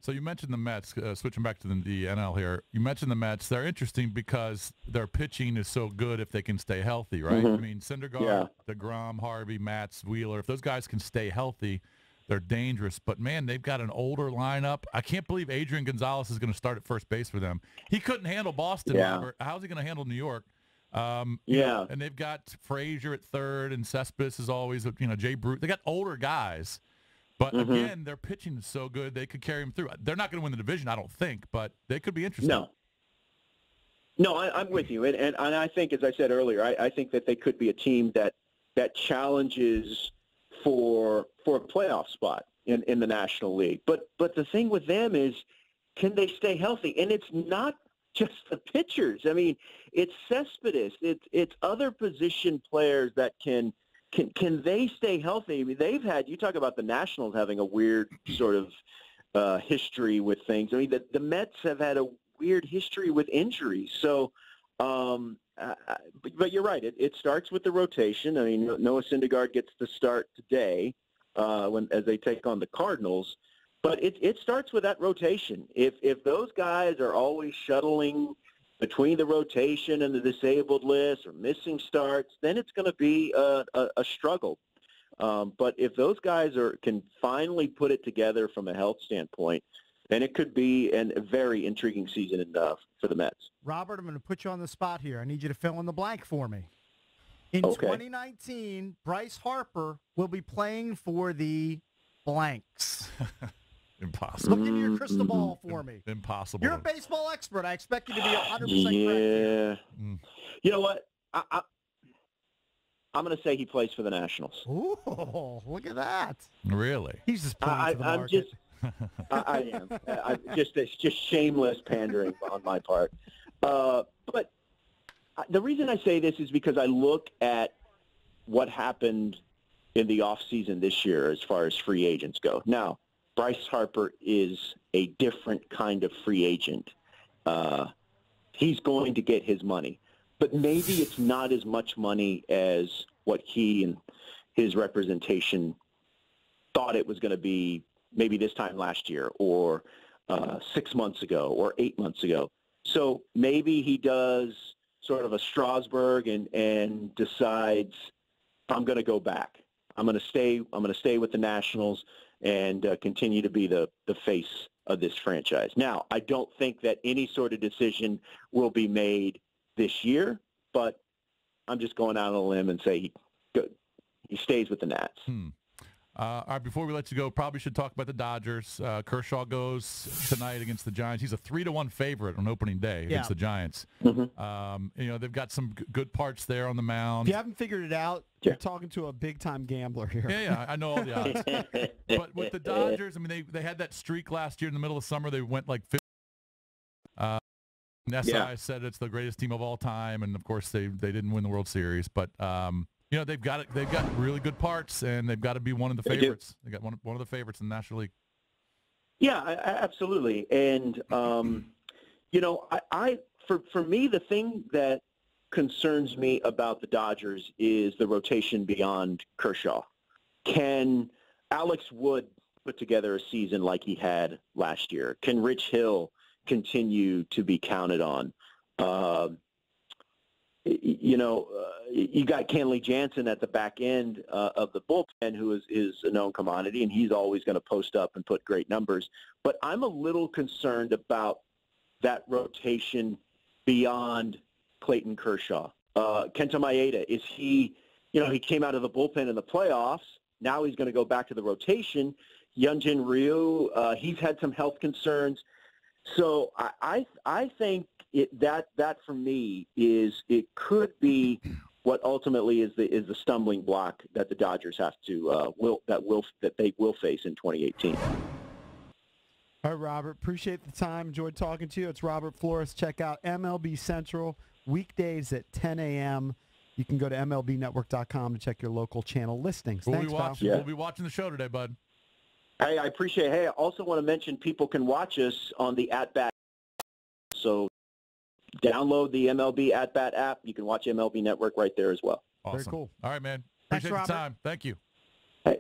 So you mentioned the Mets, switching back to the NL here. You mentioned the Mets. They're interesting because their pitching is so good if they can stay healthy, right? I mean, Syndergaard, DeGrom, Harvey, Matz, Wheeler, if those guys can stay healthy, they're dangerous. But, man, they've got an older lineup. I can't believe Adrian Gonzalez is going to start at first base for them. He couldn't handle Boston, Robert. How's he going to handle New York? And they've got Frazier at third, and Cespedes is always, Jay Brute. They got older guys. But, again, their pitching is so good, they could carry them through. They're not going to win the division, I don't think, but they could be interesting. No, I'm with you. And I think, as I said earlier, I think that they could be a team that challenges for a playoff spot in the National League. But the thing with them is, can they stay healthy? And it's not just the pitchers. I mean, it's Cespedes. It's other position players that can they stay healthy? I mean, you talk about the Nationals having a weird sort of history with things. I mean, the Mets have had a weird history with injuries. So, but you're right. It starts with the rotation. I mean, Noah Syndergaard gets the start today as they take on the Cardinals. But it starts with that rotation. If those guys are always shuttling between the rotation and the disabled list or missing starts, then it's going to be a struggle. But if those guys can finally put it together from a health standpoint, then it could be a very intriguing season for the Mets. Robert, I'm going to put you on the spot here. I need you to fill in the blank for me. In 2019, Bryce Harper will be playing for the blanks. Impossible. Look into your crystal ball for me. Impossible. You're a baseball expert. I expect you to be 100% correct. Yeah. You know what? I'm going to say he plays for the Nationals. Ooh, look at that. Really? He's just playing for the market. I am. It's just shameless pandering on my part. But the reason I say this is because I look at what happened in the offseason this year as far as free agents go. Now, Bryce Harper is a different kind of free agent. He's going to get his money. But maybe it's not as much money as what he and his representation thought it was going to be maybe this time last year or 6 months ago or 8 months ago. So maybe he does sort of a Strasburg and decides, I'm going to go back. I'm going to stay with the Nationals and continue to be the face of this franchise. Now, I don't think that any sort of decision will be made this year, but I'm just going out on a limb and say he stays with the Nats. All right, before we let you go, probably should talk about the Dodgers. Kershaw goes tonight against the Giants. He's a 3-1 favorite on opening day against the Giants. They've got some good parts there on the mound. If you haven't figured it out, you're talking to a big-time gambler here. Yeah, I know all the odds. But with the Dodgers, I mean, they had that streak last year in the middle of summer. They went like 50. SI said it's the greatest team of all time, and of course they didn't win the World Series, but they've got really good parts, and they've got to be one of the favorites. They got one of the favorites in the National League. Yeah, absolutely. And for me, the thing that concerns me about the Dodgers is the rotation beyond Kershaw. Can Alex Wood put together a season like he had last year? Can Rich Hill continue to be counted on? You got Kenley Jansen at the back end of the bullpen, who is a known commodity, and he's always going to post up and put great numbers. But I'm a little concerned about that rotation beyond Clayton Kershaw. Kenta Maeda, he came out of the bullpen in the playoffs. Now he's going to go back to the rotation. Hyunjin Ryu, he's had some health concerns. So I think that for me it could be what ultimately is the stumbling block that the Dodgers have to that they will face in 2018. All right, Robert, appreciate the time. Enjoyed talking to you. It's Robert Flores. Check out MLB Central weekdays at 10 a.m. You can go to MLBnetwork.com to check your local channel listings. Thanks, pal. We'll be watching the show today, bud. Hey, I appreciate it. Hey, I also want to mention people can watch us on the At Bat. So download the MLB At Bat app. You can watch MLB Network right there as well. Awesome. Very cool. All right, man. Thanks, Appreciate the Robert. time. Thank you. Hey,